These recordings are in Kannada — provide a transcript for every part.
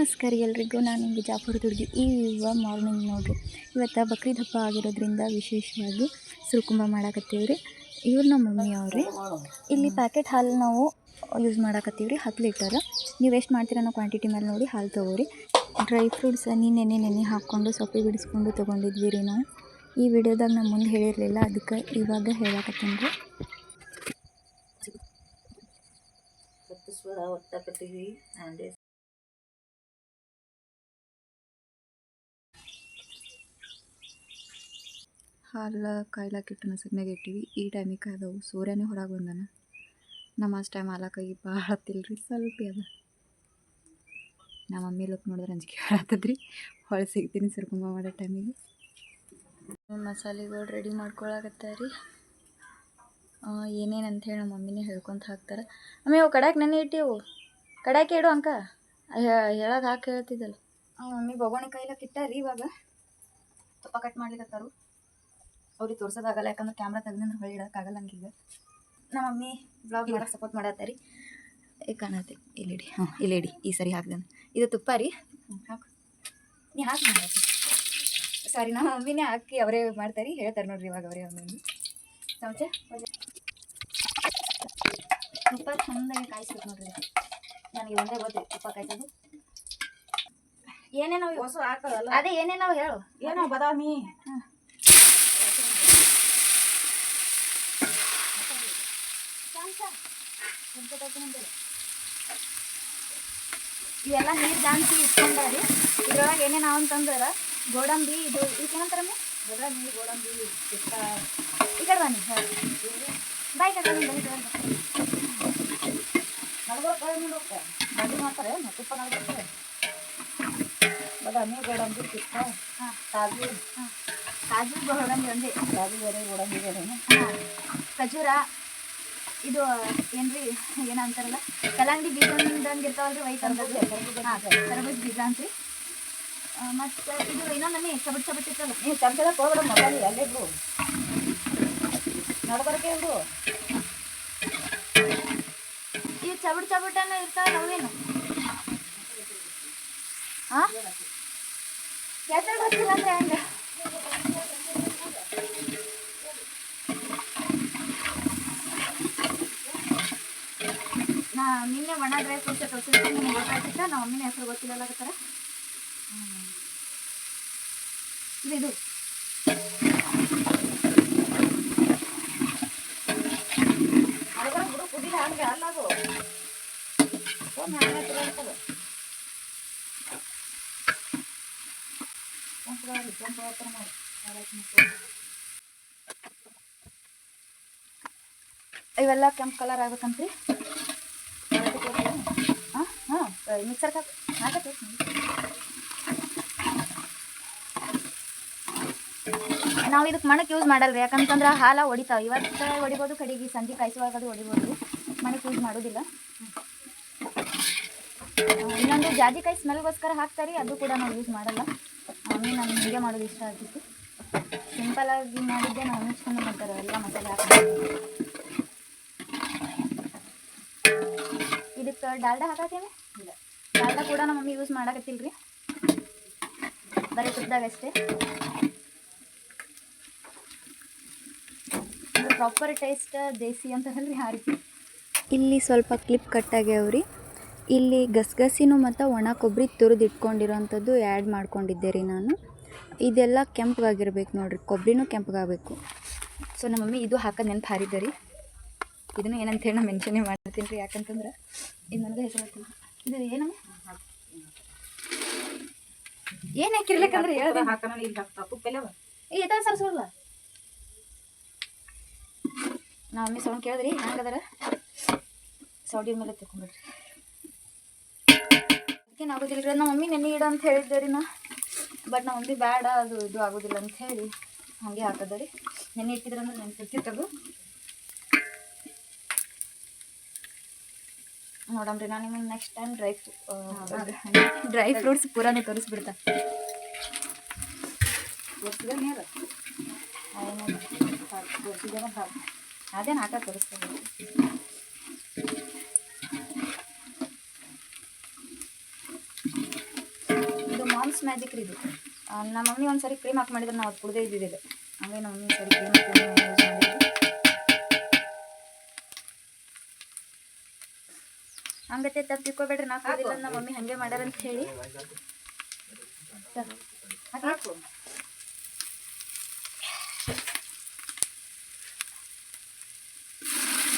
ನಮಸ್ಕಾರ ಎಲ್ರಿಗೂ. ನಾನು ಬಿಜಾಪುರ ದುರ್ಗಿ. ಮಾರ್ನಿಂಗ್ ನೋಡಿರಿ, ಇವತ್ತು ಬಕ್ರೀದ್ ಹಬ್ಬ ಆಗಿರೋದ್ರಿಂದ ವಿಶೇಷವಾಗಿ ಸುರುಕುಂಬ ಮಾಡಾಕತ್ತೀವಿ ರೀ. ಇವ್ರು ನಮ್ಮ ಮಮ್ಮಿ ಅವ್ರಿ. ಇಲ್ಲಿ ಪ್ಯಾಕೆಟ್ ಹಾಲು ನಾವು ಯೂಸ್ ಮಾಡಾಕತ್ತೀವಿ ರೀ, 10 ಲೀಟರ್. ನೀವು ಎಷ್ಟು ಮಾಡ್ತೀರ ಅನ್ನೋ ಕ್ವಾಂಟಿಟಿ ಮೇಲೆ ನೋಡಿ ಹಾಲು ತೊಗೋರಿ. ಡ್ರೈ ಫ್ರೂಟ್ಸ್ ನೆನೆ ಹಾಕ್ಕೊಂಡು ಸೊಪ್ಪೆ ಬಿಡಿಸ್ಕೊಂಡು ತೊಗೊಂಡಿದ್ವಿ ರೀ ನಾವು. ಈ ವಿಡಿಯೋದಾಗ ನಾನು ಮುಂದೆ ಹೇಳಿರಲಿಲ್ಲ, ಅದಕ್ಕೆ ಇವಾಗ ಹೇಳಾಕತ್ತೀನಿ ರೀ. ಹಾಲು ಕಾಯ್ಲಾಕಿಟ್ಟು ನಸಗ್ನಾಗ ಇಟ್ಟಿವಿ. ಈ ಟೈಮಿಗೆ ಕಾಯ್ದವು, ಸೂರ್ಯನೇ ಹೊರಗೆ ಬಂದಾನ. ನಮ್ಮ ಅಷ್ಟು ಟೈಮ್ ಹಾಲಾಕಾಗಿ ಭಾಳ ಹತ್ತಿಲ್ರಿ, ಸ್ವಲ್ಪ ಅದ. ನಮ್ಮ ಮಮ್ಮಿ ಲುಕ್ ನೋಡಿದ್ರೆ ಅಂಜಿಕೆ ಬರತ್ತದ್ರಿ. ಹೊಳೆ ಸಿಗ್ತೀನಿ ಸುರುಕುಂಬ ಮಾಡೋ ಟೈಮಿಗೆ. ಮಸಾಲೆಗಳು ರೆಡಿ ಮಾಡ್ಕೊಳಕತ್ತಾರೆ. ಏನೇನು ಅಂಥೇಳಿ ನಮ್ಮ ಮಮ್ಮಿನೇ ಹೇಳ್ಕೊತ ಹಾಕ್ತಾರೆ. ಅಮ್ಮಿ ಅವು ಕಡಾಕ್ ನೆನೆ ಇಟ್ಟಿವು, ಕಡಾಕೆ ಇಡು ಅಂಕ ಹೇಳೋದು ಹಾಕಿ ಹೇಳ್ತಿದ್ದಲ್ಲ. ಮಮ್ಮಿ ಬೊಗೋಣಿ ಕಾಯ್ಲಾಕ ಇಟ್ಟಾರಿ. ಇವಾಗ ತುಪ್ಪ ಕಟ್ ಮಾಡ್ಲಿಕ್ಕತ್ತಾರು. ಅವ್ರಿಗೆ ತೋರ್ಸೋದಾಗಲ್ಲ, ಯಾಕಂದ್ರೆ ಕ್ಯಾಮ್ರಾ ತೆಗ್ದಂದ್ರೆ ಹೊಳೆ ಇಡೋಕ್ಕಾಗಲ್ಲ ಹಂಗೀಗ. ನಮ್ಮ ಮಮ್ಮಿ ಬ್ಲಾಗ್ ಮಾಡಕ್ಕೆ ಸಪೋರ್ಟ್ ಮಾಡತ್ತಾರಿ. ಕಾಣತ್ತೆ ಇಲ್ಲಿಡಿ. ಇಲ್ಲಿಡಿ, ಈ ಸರಿ ಹಾಕ್ದಾನೆ. ಇದು ತುಪ್ಪ ರೀ, ಹಾಕು. ನೀ ಹಾಕಿ ಮಾಡಿ. ಸಾರಿ, ನಮ್ಮ ಮಮ್ಮಿನೇ ಹಾಕಿ ಅವರೇ ಮಾಡ್ತಾರೆ, ಹೇಳ್ತಾರೆ ನೋಡ್ರಿ. ಇವಾಗ ಅವರೇ ಒಂದೊಂದು ಚಮಚ ತುಪ್ಪ ಚೆಂದಾಗಿ ಕಾಯಿಸ್ಬೇಕು ನೋಡ್ರಿ. ನನಗೆ ಒಂದೇ ಗೊತ್ತಿಲ್ಲ ತುಪ್ಪ ಕಾಯಿಸೋದು. ಏನೇನೋ ಅದೇ ಏನೇನೋ ಹೇಳು. ಏನೋ ಬಾದಾಮಿ, ಇವೆಲ್ಲ ನೀರು ಜಾನ್ಸಿ ಇಟ್ಕೊಂಡಾರಿ. ಇದ್ರೊಳಗೆ ಏನೇನು ಅಂತಂದ್ರೆ ಗೋಡಂಬಿ, ಇದು ಏನಂತಾರಮ್ಮ? ಬಾದಾಮಿ, ಗೋಡಂಬಿ, ಪಿಸ್ತ. ಈ ಕಡೆ ಬನ್ನಿ, ಬಾಯ್ ಕಡೆ ನಡ್ಗಳು ಕೈ ಮುಂದೆ ಬಂಡಿ ಮಾಡ್ತಾರೆ, ತುಪ್ಪ ನಡ್ಕೊಳ್ತಾರೆ. ಬಾದಾಮಿ, ಗೋಡಂಬಿ, ಪಿಸ್ತ, ಕಾಜು. ಕಾಜು ಗೋಡಂಬಿ ಒಂದೇ, ಕಾಜು ಬೇರೆ, ಗೋಡಂಬಿ ಬೇರೆ. ಖಜೂರ, ಇದು ಏನ್ರಿ ಏನಂತಾರಲ್ಲ, ಕಲ್ಲಂಗಡಿ ಬೀಜದಂಗೆ ಇರ್ತಾವಲ್ರಿ, ವೈಟ್ ಅಂತ. ಕರಬೂಜ ಬೀಜ ಅಂತ್ರಿ. ಮತ್ತು ಇದು ಇನ್ನೊಂದನ್ನೇ ಚಬಟ್ ಚಬಟ್ ಇರ್ತಲ್ಲ. ನೀವು ಚಮಚದ ಹೋಗ್ಬಿಡ ಮಸಾಲೆ ಅಲ್ಲೇ ಬಿಡು, ನಡ್ಬರ್ಕೆ ಬಿಡು. ಇವು ಚಬಟ್ ಚಬಟನ್ನ ಇರ್ತಾವಲ್ಲ, ಅವೇನು? ಹಾಂ, ಹೆಸರು ಗೊತ್ತಿಲ್ಲ ಅಂದ್ರೆ ಹೆಂಗೆ? ನಾ ನಿನ್ನೆ ಒಣ ಡ್ರೈ ಫ್ರೂಟ್ಸ್ ತೋರಿಸಿದ್ರೆ ನಿಮ್ಗೆ ಗೊತ್ತಾಗ್ತಿತ್ತ. ನಮ್ಮ ಮಮ್ಮಿನ ಹೆಸರು ಗೊತ್ತಿಲ್ಲಕತ್ತಾರ. ಇದು ನಡ್ಬರ್ ಬಿಡು, ಕುದಿಲ್ಲ ಹಂಗೆ ಅಲ್ಲ ಅದು. ಒಂದು ಹಣ್ಣೆ ತಿರುಗ್ತದೆ. ಕೆಂಪು ಮಾಡಿ ಇವೆಲ್ಲ ಕೆಂಪು ಕಲರ್ ಆಗ್ಬೇಕಂತ್ರಿ. ಹಾಂ, ಮಿಕ್ಸರ್ಗೆ ಹಾಕತ್ತೆ. ನಾವು ಇದಕ್ಕೆ ಮಣಕ್ಕೆ ಯೂಸ್ ಮಾಡಲ್ರಿ, ಯಾಕಂತಂದ್ರೆ ಹಾಲು ಹೊಡಿತಾವೆ. ಇವತ್ತು ಹೊಡಿಬೋದು, ಕಡೆಗೆ ಸಂಜೆ ಕಾಯಿಸುವಾಗ ಅದು ಹೊಡಿಬೋದು. ಮಣಕ್ಕೆ ಯೂಸ್ ಮಾಡೋದಿಲ್ಲ. ಇನ್ನೊಂದು ಜಾಜಿಕಾಯಿ ಸ್ಮೆಲ್ಗೋಸ್ಕರ ಹಾಕ್ತಾರೆ, ಅದು ಕೂಡ ನಾವು ಯೂಸ್ ಮಾಡಲ್ಲ. ಮಮ್ಮಿ ನಾನು ಹೀಗೆ ಮಾಡೋದು ಇಷ್ಟ ಆಗ್ತಿತ್ತು. ಸಿಂಪಲಾಗಿ ಮಾಡಿದ್ದೆ ನಾವು ಮಿಕ್ಸ್ಕೊಂಡು ಮಾಡ್ತಾರೆ ಎಲ್ಲ ಮಸಾಲೆ ಹಾಕ್ತಾರೆ. ಇದಕ್ಕೆ ಡಾಲ್ಡಾ ಹಾಕತ್ತೇನೆ ಇಲ್ಲ, ಡಾಲ್ಡಾ ಕೂಡ ನಮ್ಮ ಮಮ್ಮಿ ಯೂಸ್ ಮಾಡಕತ್ತಿಲ್ರಿ, ಬರೀ ತುಪ್ಪದಾಗ ಅಷ್ಟೇ. ಪ್ರಾಪರ್ ಟೇಸ್ಟ್ ದೇಸಿ ಅಂತಾರಲ್ರಿ, ಆ ರೀತಿ. ಇಲ್ಲಿ ಸ್ವಲ್ಪ ಕ್ಲಿಪ್ ಕಟ್ಟಾಗ್ಯಾವ್ರಿ. ಇಲ್ಲಿ ಗಸಗಸಿನೂ ಮತ್ತು ಒಣ ಕೊಬ್ಬರಿ ತುರಿದು ಇಟ್ಕೊಂಡಿರೋಂಥದ್ದು ಆ್ಯಡ್ ಮಾಡ್ಕೊಂಡಿದ್ದೆ ರೀ ನಾನು. ಇದೆಲ್ಲ ಕೆಂಪಗಾಗಿರ್ಬೇಕು ನೋಡಿರಿ, ಕೊಬ್ಬರಿನೂ ಕೆಂಪಗಾಗಬೇಕು. ಸೊ ನಮ್ಮ ಮಮ್ಮಿ ಇದು ಹಾಕೋದು ನೆನಪು ಹಾರಿದ್ದೆ ರೀ. ಇದನ್ನು ಏನಂತೇಳಿ ನಾನು ಮೆನ್ಷನೇ ಮಾಡ್ತೀನಿ ರೀ, ಯಾಕಂತಂದ್ರೆ ಇದು ನನಗೆ ಹೆಸರು ಹಾಕ್ತೀನಿ. ಇದು ಏನಮ್ಮ ಏನು ಹಾಕಿರ್ಲಿಕ್ಕಂದ್ರೆ ಹೇಳ್ದೆ ಹಾಕೋಣ. ಈಗ ತುಪ್ಪೆಲ್ಲ ಈ ಥರ ಸರ್ಸೋಲ್ಲ. ನಾವು ಮಮ್ಮಿ ಸೌಂಡ್ ಕೇಳಿದ್ರಿ ಹಂಗದಾರ ಸೌಡಿ ಮೇಲೆ ತಗೊಂಡ್ಬಿಡ್ರಿ. ಅದಕ್ಕೇನು ಆಗೋದಿಲ್ಲ ರೀ. ನಮ್ಮ ಮಮ್ಮಿ ನೆನೆ ಇಡ ಅಂತ ಹೇಳಿದ್ದೆ ರೀ ನಾ, ಬಟ್ ನಮ್ಮ ಮಮ್ಮಿ ಬೇಡ, ಅದು ಇದು ಆಗೋದಿಲ್ಲ ಅಂತ ಹೇಳಿ ಹಾಗೆ ಹಾಕೋದ ರೀ. ನೆನೆ ಇಟ್ಟಿದ್ರಂದ್ರೆ ನೆನ್ಪಿರ್ತಿತ್ತದು. ನೋಡಮ್ರಿ, ನಾನು ನಿಮಗೆ ನೆಕ್ಸ್ಟ್ ಟೈಮ್ ಡ್ರೈ ಫ್ರೂಟ್ಸ್ ಪೂರಾನೇ ತೋರಿಸ್ಬಿಡ್ತಾ. ಅದೇನು ಹಾಕ ತೋರಿಸ್ತೀನಿ. ಮಾಮ್ಸ್ ಮ್ಯಾಜಿಕ್ ರೀ ಇದು. ನಮ್ಮ ಮಮ್ಮಿ ಒಂದು ಸರಿ ಕ್ರೀಮ್ ಹಾಕಿ ಮಾಡಿದ್ರೆ ನಾವು ಅದು ಕುಡ್ದೇ ಇದ್ದಿದ್ದಿಲ್ಲ. ಹಂಗೆ ನಮ್ಮ ಮಮ್ಮಿ ಸರಿ ಕ್ರೀಮ್ ಯೂಸ್ ಮಾಡಿದ್ವಿ. ಹಂಗತ್ತೆ ತಪ್ಪು ತಿಳ್ಕೊಬೇಡ್ರಿ, ನಾ ಕುಡಿದಿಲ್ಲ ನಮ್ಮ ಮಮ್ಮಿ ಹಾಗೆ ಮಾಡ್ಯಾರ ಅಂತ ಹೇಳಿ. ಹಾಕು.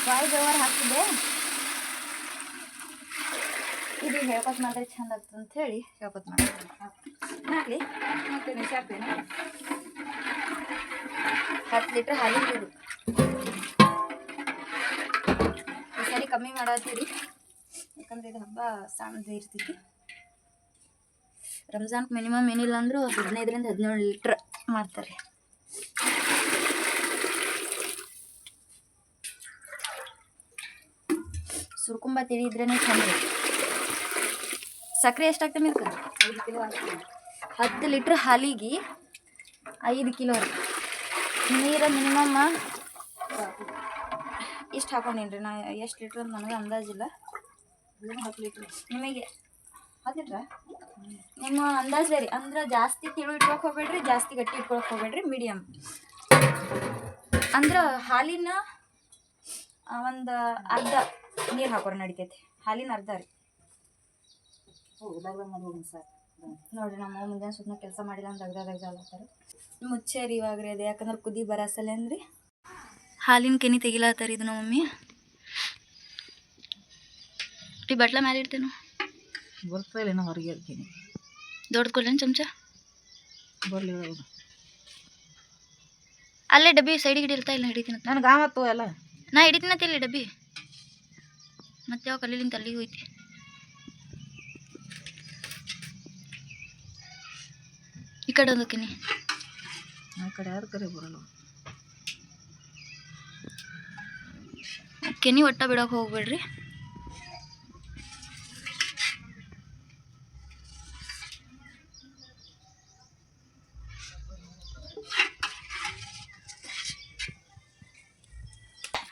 ಬಾಯಿ ಜವಾರ್ ಹಾಕಿದ್ದೆ, ಇದು ಹೇಳ್ಕೊತ್ ಮಾಡಿದ್ರೆ ಚಂದ ಆಗ್ತದೆ ಅಂತ ಹೇಳಿ ಹೇಳ್ಕೊತ್ ಮಾಡಿದ್ದೆ. ಹಾಕಲಿ ಹಾಕ್ತೇನೆ, ಶಾಕ್ತೇನೆ. 10 ಲೀಟ್ರ್ ಹಾಲಿಗೆ ಇದು. ಈ ಸರಿ ಕಮ್ಮಿ ಮಾಡತ್ತೀರಿ, ಯಾಕಂದ್ರೆ ಇದು ಹಬ್ಬ ಸಣ್ಣದು ಇರ್ತೈತಿ. ರಂಜಾನ್ಗೆ ಮಿನಿಮಮ್ ಏನಿಲ್ಲ ಅಂದರೂ 15ರಿಂದ 17 ಲೀಟ್ರ್ ಮಾಡ್ತಾರೆ. ಸುರ್ಕುಂಬ ತಿಳಿದ್ರೇ ಚಂದ. ಸಕ್ಕರೆ ಎಷ್ಟಾಗ್ತದೆ ಇದಕ್ಕೆ? 5 ಕಿಲೋ ಹಾಕ್ತೀನಿ. 10 ಲೀಟ್ರ್ ಹಾಲಿಗೆ 5 ಕಿಲೋ ರೀ. ನೀರು ಮಿನಿಮಮ್ ಇಷ್ಟು ಹಾಕೊಂಡೇನ್ರಿ ನಾ. ಎಷ್ಟು ಲೀಟ್ರ್ ಅಂತ ನನಗೆ ಅಂದಾಜಿಲ್ಲ. 10 ಲೀಟ್ರ್. ನಿಮಗೆ 10 ಲೀಟ್ರ ನಿಮ್ಮ ಅಂದಾಜು ರೀ. ಅಂದ್ರೆ ಜಾಸ್ತಿ ತಿಳು ಇಟ್ಕೊಳಕ್ಕೆ ಹೋಗ್ಬೇಡ್ರಿ, ಜಾಸ್ತಿ ಗಟ್ಟಿ ಇಟ್ಕೊಳಕ್ಕೆ ಹೋಗ್ಬೇಡ್ರಿ, ಮೀಡಿಯಮ್. ಅಂದ್ರೆ ಹಾಲಿನ ಒಂದು ಅರ್ಧ ನೀರು ಹಾಕೋರಿ ನಡಿತೈತಿ. ಹಾಲಿನ ಅರ್ಧ ರೀ. ನೋಡ್ರಿ ನಮ್ಮ ಮುಂಜಾನೆ ಸುಮ್ಮನೆ ಕೆಲಸ ಮಾಡಿಲ್ಲ ಅಂತ ತೆಗ್ದಾಗ ಅಲ್ಲತ್ತಾರೆ. ಮುಚ್ಚೇರಿ ಇವಾಗ ರೀ ಅದು, ಯಾಕಂದ್ರೆ ಕುದಿ ಬರಸಲ್ಲ ಅಂದ್ರಿ ಹಾಲಿನ ಕೆನಿ ತೆಗಿಲತ್ತಾರ. ಇದು ನಮ್ಮ ಮಮ್ಮಿ ಈ ಬಟ್ಲ ಮೇಲೆ ಇಡ್ತೇನೆ. ಬರ್ತಾ ಇಲ್ಲ, ನಾ ಹೊರಗೆ ಇರ್ತೀನಿ. ದೊಡ್ಡ ಕೊಡ್ಲೇನು ಚಮಚ? ಬರ್ಲಿ, ಅಲ್ಲೇ ಡಬ್ಬಿ ಸೈಡಿಗೆ ಹಿಡಿರ್ತಾ ಇಲ್ಲ, ಹಿಡಿತೀನಿ ನನಗೆ ಆವತ್ತು ಎಲ್ಲ ನಾ ಹಿಡಿತೀನತ್ತ ಇಲ್ಲಿ ಡಬ್ಬಿ. ಮತ್ತೆ ಯಾವ ಕಲ್ಲಿಂದ ಅಲ್ಲಿಗೆ ಹೋಯ್ತಿ. ಈ ಕಡೆ ಒಂದು ಕೆನಿ, ಆ ಕಡೆ ಯಾರು ಕರೆ ಬರಲ್ಲ. ಕೆನಿ ಒಟ್ಟ ಬಿಡೋಕೆ ಹೋಗ್ಬೇಡ್ರಿ.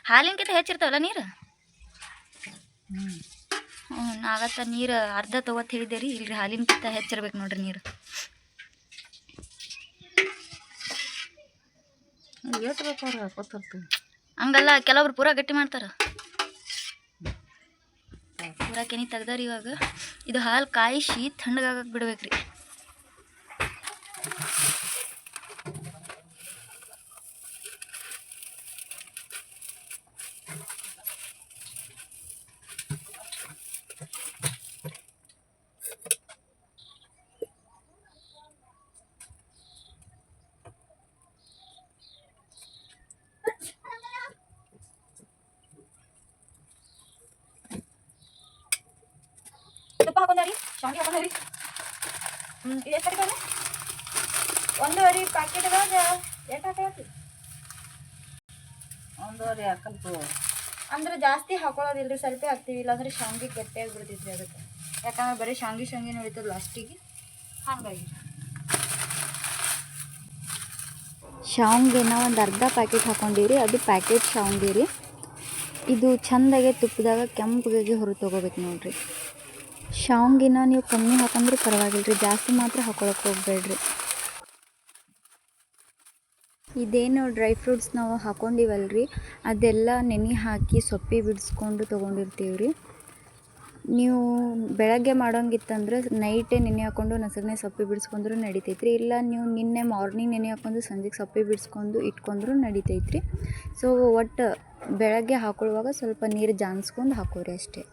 ಹಾಲಿನಕಿಂತ ಹೆಚ್ಚಿರ್ತಾವಲ್ಲ ನೀರು. ಆಗತ್ತ ನೀರು ಅರ್ಧ ತೊಗೊತ್ ಹೇಳಿದ್ದೆ ರೀ. ಇಲ್ರಿ ಹಾಲಿನಕಿಂತ ಹೆಚ್ಚಿರ್ಬೇಕು ನೋಡ್ರಿ ನೀರು. ಎಷ್ಟು ಬೇಕಾದ್ರೆ ಹಾಕೋತಿರ್ತೀವಿ. ಹಂಗಲ್ಲ, ಕೆಲವ್ರು ಪೂರಾ ಗಟ್ಟಿ ಮಾಡ್ತಾರ. ಪೂರಾ ಕೆನಿ ತೆಗ್ದಾರ. ಇವಾಗ ಇದು ಹಾಲು ಕಾಯಿಸಿ ತಣ್ಣಗಾಗಕ್ಕೆ ಬಿಡ್ಬೇಕ್ರಿ. ತುಪ್ಪ ಹಾಕೊಂಡಾರಿ, ಶಾವಿಗೆ ಹಾಕೊಂಡಾರಿ. ಎಷ್ಟು ಹಾಕಿದ್ದಾನೆ? 1.5 ಪ್ಯಾಕೆಟ್ದಾಗ ಎಷ್ಟು ಹಾಕೈತಿ? 1.5 ಹಾಕಲ್ತು. ಅಂದ್ರೆ ಜಾಸ್ತಿ ಹಾಕೊಳ್ಳೋದಿಲ್ರಿ, ಸ್ವಲ್ಪ ಹಾಕ್ತೀವಿ. ಇಲ್ಲಾಂದ್ರೆ ಶಾವಿಗೆ ಗಟ್ಟಿಯಾಗಿ ಬಿಡ್ತೈತ್ರಿ ಅದಕ್ಕೆ. ಯಾಕಂದ್ರೆ ಬರೀ ಶಾವಿಗೆ ಉಳಿತದ ಲಾಸ್ಟಿಗೆ. ಹಾಗಾಗಿ ಶಾವಿಗೆನ ಒಂದು ಅರ್ಧ ಪ್ಯಾಕೆಟ್ ಹಾಕೊಂಡಿರಿ. ಅದು ಪ್ಯಾಕೆಟ್ ಶಾವಿಗೆ ರೀ. ಇದು ಚೆಂದಾಗೆ ತುಪ್ಪದಾಗ ಕೆಂಪಗಾಗಿ ಹೊರ ತೊಗೋಬೇಕು ನೋಡ್ರಿ. ಶಾವಿಗೆನ ನೀವು ಕಮ್ಮಿ ಹಾಕೊಂಡ್ರೂ ಪರವಾಗಿಲ್ಲ ರೀ, ಜಾಸ್ತಿ ಮಾತ್ರ ಹಾಕೊಳಕ್ಕೆ ಹೋಗ್ಬೇಡ್ರಿ. ಇದೇನು ಡ್ರೈ ಫ್ರೂಟ್ಸ್ ನಾವು ಹಾಕೊಂಡಿವಲ್ರಿ, ಅದೆಲ್ಲ ನೆನೆ ಹಾಕಿ ಸೊಪ್ಪಿ ಬಿಡಿಸ್ಕೊಂಡು ತೊಗೊಂಡಿರ್ತೀವಿ ರೀ. ನೀವು ಬೆಳಗ್ಗೆ ಮಾಡೋಂಗಿತ್ತಂದ್ರೆ ನೈಟೇ ನೆನೆ ಹಾಕ್ಕೊಂಡು ನಸಗನೆ ಸೊಪ್ಪಿ ಬಿಡಿಸ್ಕೊಂಡ್ರೂ ನಡಿತೈತ್ರಿ. ಇಲ್ಲ ನೀವು ನಿನ್ನೆ ಮಾರ್ನಿಂಗ್ ನೆನೆ ಹಾಕ್ಕೊಂಡು ಸಂಜೆಗೆ ಸೊಪ್ಪಿ ಬಿಡಿಸ್ಕೊಂಡು ಇಟ್ಕೊಂಡ್ರೂ ನಡಿತೈತ್ರಿ. ಸೊ ಒಟ್ಟು ಬೆಳಗ್ಗೆ ಹಾಕೊಳ್ಳುವಾಗ ಸ್ವಲ್ಪ ನೀರು ಜಾನ್ಸ್ಕೊಂಡು ಹಾಕೋರಿ ಅಷ್ಟೇ.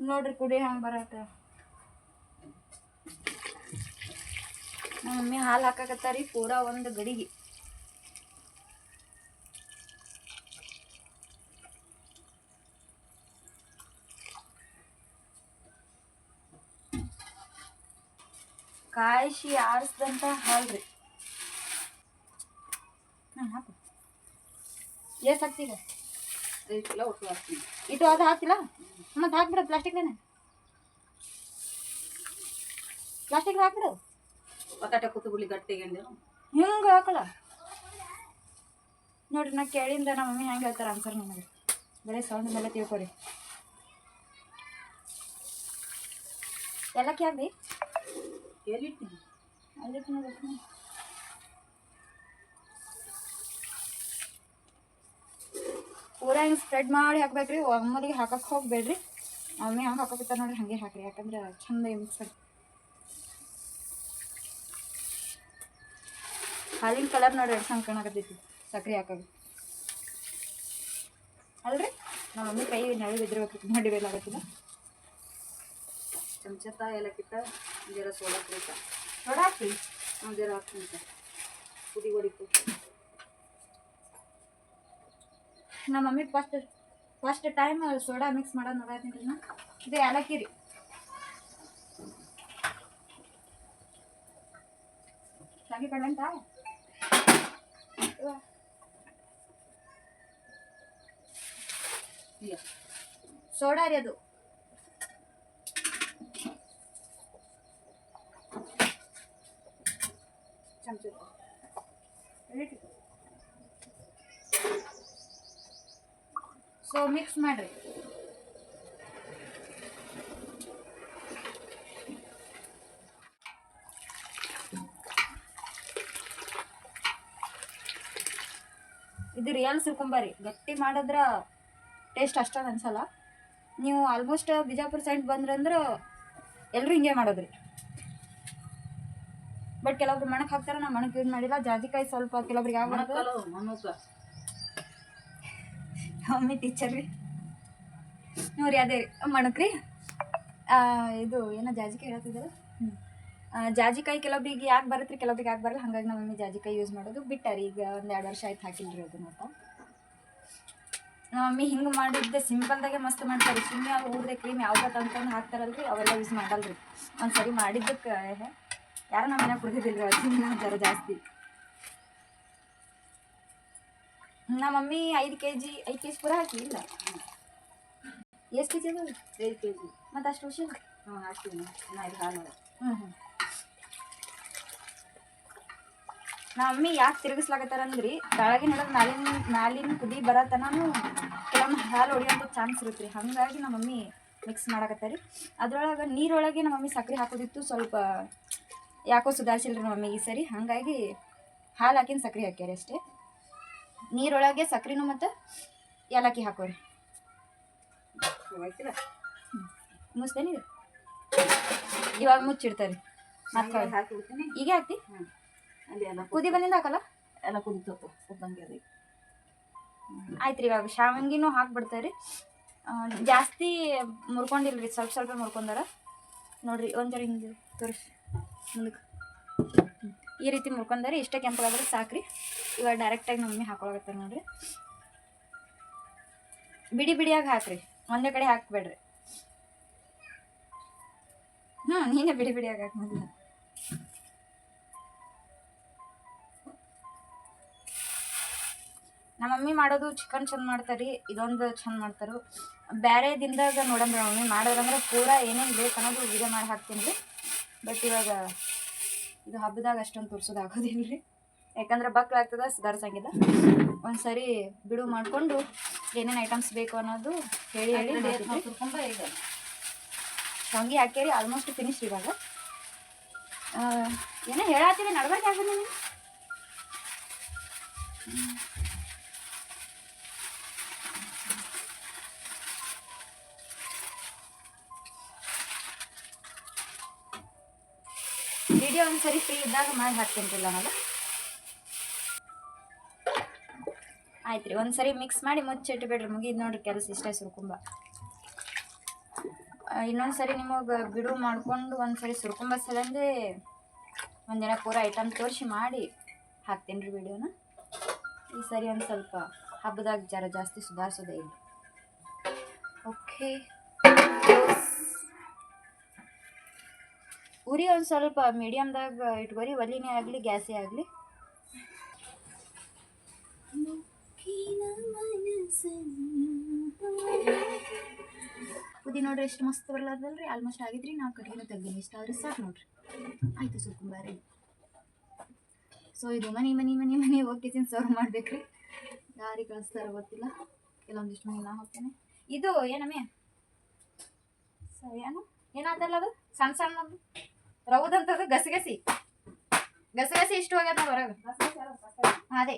ನೋಡ್ರಿ ಕುಡಿ ಹಂಗೆ ಬರತ್ತ. ನಮ್ಮ ಮಮ್ಮಿ ಹಾಲು ಹಾಕಕತ್ತಾರಿ ಪೂರಾ ಒಂದು ಗಡಿಗೆ. ಕಾಯಿಸಿ ಆರಿಸ್ದಂತ ಹಾಲು ರೀ. ಹಾಕು. ಎಷ್ಟು ಹಾಕ್ತೀಗ? 5 ಕಿಲೋ ಒಟ್ಟು ಹಾಕ್ತೀನಿ. ಇಟ್ಟು ಅದು ಹಾಕ್ತಿಲ್ಲ ಮತ್ತೆ ಹಾಕ್ಬಿಡು ಪ್ಲಾಸ್ಟಿಕ್ದೇನೆ ಪ್ಲಾಸ್ಟಿಕ್ ಹಾಕ್ಬಿಡು ಬಟಾಟೆ ಕೂತುಗುಳಿ ಗಟ್ಟಿಗೆ ಅಂದೇನು ಹಿಂಗೆ ಹಾಕಲ್ಲ ನೋಡ್ರಿ ನಾ ಕೇಳಿಂದ ನಮ್ಮ ಮಮ್ಮಿ ಹೆಂಗೆ ಹೇಳ್ತಾರೆ ಆನ್ಸರ್ ನನಗೆ ಬರೀ ಸೌಂಡ್ ಮೇಲೆ ತಿಳ್ಕೊರಿ ಎಲ್ಲಕ್ಕೆ ಹಾಕ್ದಿ ಎಲ್ಲಿಟ್ಟಿನಿ ಅಲ್ಲಿ ಪೂರಾ ಹಿಂಗೆ ಸ್ಪ್ರೆಡ್ ಮಾಡಿ ಹಾಕ್ಬೇಕ್ರಿ ಒಮ್ಮಲಿಗೆ ಹಾಕಕ್ಕೆ ಹೋಗ್ಬೇಡ್ರಿ ಮಮ್ಮಿ ಹಂಗೆ ಹಾಕೋಕತ್ತಾರ ನೋಡ್ರಿ ಹಾಗೆ ಹಾಕ್ರಿ ಯಾಕಂದ್ರೆ ಚಂದ ಮಿಕ್ಸ್ ಹಾಲಿನ ಕಲರ್ ನೋಡ್ರಿ ಎಷ್ಟು ಹಂಗೆ ಕಾಣಕತ್ತೈತಿ ಸಕ್ರೆ ಹಾಕೋದು ಅಲ್ರಿ ನಮ್ಮ ಮಮ್ಮಿ ಕೈ ನೆಳೆ ಬಿದ್ದಿರ್ಬೇಕು ಮಾಡಿರಲಾಗತ್ತಿಲ್ಲ ಚಮಚತ ಏಲಕ್ಕಿಟ್ಟ ಜರ ಸೋಡಾ ಕುಡಿತ ನೋಡ ಹಾಕಿ ಜರ ಹಾಕ್ತಿಂತ ಕುದಿ ಹೊಡಿತು ನಮ್ಮ mummy first time soda mix ಮಾಡೋದು ನೋಡತ್ತೀನಿ ನಾ ಇದು ಏಲಕ್ಕಿ ರೀ ಶಾಗಿ ಕಡಂತ ಸೋಡಾ ರೀ ಅದು ಚಮಚ ಸೊ ಮಿಕ್ಸ್ ಮಾಡ್ರಿ ಇದು ರಿಯಲ್ ಸುರ್ಕೊಂಬರಿ ಗಟ್ಟಿ ಮಾಡಿದ್ರ ಟೇಸ್ಟ್ ಅಷ್ಟೊಂದು ಅನ್ಸಲ್ಲ ನೀವು ಆಲ್ಮೋಸ್ಟ್ ಬಿಜಾಪುರ ಸೈಡ್ ಬಂದ್ರಂದ್ರೆ ಎಲ್ಲರೂ ಹಿಂಗೆ ಮಾಡೋದ್ರಿ ಬಟ್ ಕೆಲವೊಬ್ರು ಮಣಕ್ಕೆ ಹಾಕ್ತಾರೆ ನಾ ಮಣಕ್ಕೆ ಯೂಸ್ ಮಾಡಿಲ್ಲ ಜಾಜಿಕಾಯಿ ಸ್ವಲ್ಪ ಕೆಲವೊಬ್ರಿಗೆ ಯಾವ ಮಮ್ಮಿ ಟೀಚರ್ ರೀ ನೋಡ್ರಿ ಅದೇ ಮಣಕ್ರಿ ಇದು ಏನೋ ಜಾಜಿಕಾಯಿ ಹೇಳ್ತಿದ್ದಾರೆ ಜಾಜಿಕಾಯಿ ಕೆಲವೊಬ್ರಿಗೆ ಯಾಕೆ ಬರುತ್ತೆ ರೀ ಕೆಲವೊಬ್ರಿಗೆ ಯಾಕೆ ಬರಲ್ಲ ಹಾಗಾಗಿ ನಮ್ಮ ಮಮ್ಮಿ ಜಾಜಿಕಾಯಿ ಯೂಸ್ ಮಾಡೋದು ಬಿಟ್ಟಾರಿ ಈಗ ಒಂದು 2 ವರ್ಷ ಆಯ್ತು ಹಾಕಿಲ್ರಿ ಅದು ಮತ್ತ ನಮ್ಮ ಮಮ್ಮಿ ಹಿಂಗೆ ಮಾಡಿದ್ದೆ ಸಿಂಪಲ್ದಾಗೆ ಮಸ್ತ್ ಮಾಡ್ತಾರೆ ಸುಮ್ಮನೆ ಅವ್ರು ಊರ್ದೆ ಕ್ರೀಮ್ ಯಾವ್ದು ಅಂತಂದು ಹಾಕ್ತಾರಲ್ರಿ ಅವೆಲ್ಲ ಯೂಸ್ ಮಾಡಲ್ರಿ ಒಂದು ಸರಿ ಮಾಡಿದ್ದಕ್ಕೆ ಯಾರು ನಮ್ಮ ಮನ್ಯಾಗ ಕುಡ್ದಿದ್ದಿಲ್ರಿ ಅದನ್ನ ಜರ ಜಾಸ್ತಿ ನಮ್ಮ ಮಮ್ಮಿ 5 kg ಪೂರ ಹಾಕಿ ಇಲ್ಲ ಎಷ್ಟು ಕೆ ಜಿ ಅದು 5 kg ಮತ್ತು ಅಷ್ಟು ಹುಷಿ ಹಾಕ್ತೀನಿ ನಾ ಇದು ಹಾಲು ನಮ್ಮ ಮಮ್ಮಿ ಯಾಕೆ ತಿರುಗಿಸ್ಲಾಕತ್ತಾರಂದ್ರಿ ಕೆಳಗಿನ ಹಿಡಿದು ಮ್ಯಾಲಿನ ಕುದಿ ಬರತನೂ ಕೆಲವೊಮ್ಮೆ ಹಾಲು ಹೊಡಿಯೋಂಥ ಚಾನ್ಸ್ ಇರುತ್ತೆ ರೀ ಹಾಗಾಗಿ ನಮ್ಮ ಮಮ್ಮಿ ಮಿಕ್ಸ್ ಮಾಡಕತ್ತಾರೆ ಅದ್ರೊಳಗೆ ನೀರೊಳಗೆ ನಮ್ಮ ಮಮ್ಮಿ ಸಕ್ಕರೆ ಹಾಕೋದಿತ್ತು ಸ್ವಲ್ಪ ಯಾಕೋ ಸುಧಾರಿಸಿಲ್ರಿ ನಮ್ಮ ಮಮ್ಮಿಗೆ ಈ ಸರಿ ಹಾಗಾಗಿ ಹಾಲು ಹಾಕಿನ ಸಕ್ಕರೆ ಹಾಕ್ಯಾರಿ ಅಷ್ಟೇ ನೀರೊಳಗೆ ಸಕ್ಕರೆನೂ ಮತ್ತು ಏಲಕ್ಕಿ ಹಾಕೋರಿ ಮುಸ್ತೇನಿ ಇವಾಗ ಮುಚ್ಚಿಡ್ತಾರೆ ಮತ್ತೆ ಹಾಕಿಬಿಡ್ತೀನಿ ಈಗ ಹಾಕ್ತಿ ಅಲ್ಲಿ ಎಲ್ಲ ಕುದಿ ಬಂದಿಂದ ಹಾಕಲ್ಲ ಎಲ್ಲ ಕುದಿತತ್ತು ಕುದ್ದಂಗೆ ರೀ ಆಯ್ತು ರೀ ಇವಾಗ ಶಾವಂಗಿನೂ ಹಾಕ್ಬಿಡ್ತಾರೆ ರೀ ಜಾಸ್ತಿ ಮುರ್ಕೊಂಡಿಲ್ರಿ ಸ್ವಲ್ಪ ಸ್ವಲ್ಪ ಮುರ್ಕೊಂಡಾರ ನೋಡ್ರಿ ಒಂದ್ಸರಿ ಹಿಂಗೆ ತೋರಿಸಿ ಮುಂದಕ್ಕೆ ಈ ರೀತಿ ಮುರ್ಕೊಂಡಾರೆ ಇಷ್ಟೇ ಕೆಂಪಾದ್ರೆ ಸಾಕ್ರಿ ಇವಾಗ ಡೈರೆಕ್ಟಾಗಿ ನಮ್ಮ ಮಮ್ಮಿ ಹಾಕೊಳಕತ್ತಾರೆ ನೋಡ್ರಿ ಬಿಡಿ ಬಿಡಿಯಾಗಿ ಹಾಕ್ರಿ ಒಂದೇ ಕಡೆ ಹಾಕ್ಬೇಡ್ರಿ ನೀನೇ ಬಿಡಿ ಬಿಡಿಯಾಗಿ ಹಾಕಿ ಮೊದಲು ನಮ್ಮ ಮಮ್ಮಿ ಮಾಡೋದು ಚಿಕನ್ ಚಂದ ಮಾಡ್ತಾರೆ ಇದೊಂದು ಚಂದ ಮಾಡ್ತಾರೆ ಬೇರೆ ದಿನದಾಗ ನೋಡಂಬ್ರಿ ನಮ್ಮ ಮಮ್ಮಿ ಮಾಡೋದಂದ್ರೆ ಪೂರಾ ಏನೇನು ಬೇಕು ಅನ್ನೋದು ವಿಡಿಯೋ ಮಾಡಿ ಹಾಕ್ತೀನಿ ರೀ ಬಟ್ ಇವಾಗ ಇದು ಹಬ್ಬದಾಗ ಅಷ್ಟೊಂದು ತೋರಿಸೋದಾಗೋದಿಲ್ಲ ರೀ ಯಾಕಂದ್ರೆ ಬಕ್ಲು ಆಗ್ತದೆ ಸುಧಾರಿಸಂಗಿಲ್ಲ ಒಂದು ಸರಿ ಬಿಡು ಮಾಡಿಕೊಂಡು ಏನೇನು ಐಟಮ್ಸ್ ಬೇಕು ಅನ್ನೋದು ಹೇಳಿ ತುರ್ಕೊಂಬ ಈಗ ಶಾವಿಗೆ ಹಾಕ್ಯಾರಿ ಆಲ್ಮೋಸ್ಟ್ ಫಿನಿಶ್ ಇವಾಗ ಏನೋ ಹೇಳತ್ತೀವಿ ನಡ್ಬಾರ್ದು ಯಾಕೆ ನೀವು ವಿಡಿಯೋ ಒಂದ್ಸರಿ ಫ್ರೀ ಇದ್ದಾಗ ಮಾಡಿ ಹಾಕ್ತೇನ್ರಿಲ್ಲ ನಾನು ಆಯ್ತು ರೀ ಒಂದ್ಸರಿ ಮಿಕ್ಸ್ ಮಾಡಿ ಮುಚ್ಚಿಟ್ಬಿಡ್ರಿ ಮುಗಿದು ನೋಡ್ರಿ ಕೆಲಸ ಇಷ್ಟೇ ಸುರ್ಕುಂಬ ಇನ್ನೊಂದು ಸರಿ ನಿಮಗೆ ಬಿಡು ಮಾಡಿಕೊಂಡು ಒಂದ್ಸರಿ ಸುರ್ಕುಂಬ ಸಲಂದೇ ಒಂದಿನ ಪೂರ ಐಟಮ್ ತೋರಿಸಿ ಮಾಡಿ ಹಾಕ್ತೇನೆ ರೀ ವಿಡಿಯೋನ ಈ ಸರಿ ಒಂದು ಸ್ವಲ್ಪ ಹಬ್ಬದಾಗ ಜರ ಜಾಸ್ತಿ ಸುಧಾರಿಸೋದೇ ಇಲ್ಲ ಓಕೆ ಉರಿ ಒಂದು ಸ್ವಲ್ಪ ಮೀಡಿಯಮ್ದಾಗ ಇಟ್ಕೊರಿ ಒಲಿನೇ ಆಗಲಿ ಗ್ಯಾಸೇ ಆಗಲಿ ಮುಖಿನ ಮನಸ್ಸನ್ನು ಕುದಿ ನೋಡ್ರಿ ಎಷ್ಟು ಮಸ್ತ್ ಬರ್ಲಾದಲ್ರಿ. ಆಲ್ಮೋಸ್ಟ್ ಆಗಿದ್ರಿ. ನಾವು ಕಡೆಗಿನ ತೆಗ್ದೀನಿ. ಇಷ್ಟ ಆದ್ರೆ ಸಾಕು ನೋಡ್ರಿ. ಆಯಿತು ಸುಕುಂಬಾರಿ. ಸೊ ಇದು ಮನಿ ಹೋಗ್ತೀನಿ ಸರ್ವ್ ಮಾಡ್ಬೇಕ್ರಿ. ಯಾರಿಗೆ ಕಳಿಸ್ತಾರ ಗೊತ್ತಿಲ್ಲ. ಕೆಲವೊಂದಿಷ್ಟು ಮನೆ ನಾ ಹೋಗ್ತೇನೆ. ಇದು ಏನಮ್ಮೆ ಏನು ಏನಾತಲ್ಲ ಅದು ಸಣ್ಣ ಸಣ್ಣದು ರೌದಂತದು ಗಸಗಸಿ ಇಷ್ಟು ಹೋಗ್ಯದ ಹೊರಗೆ. ಅದೇ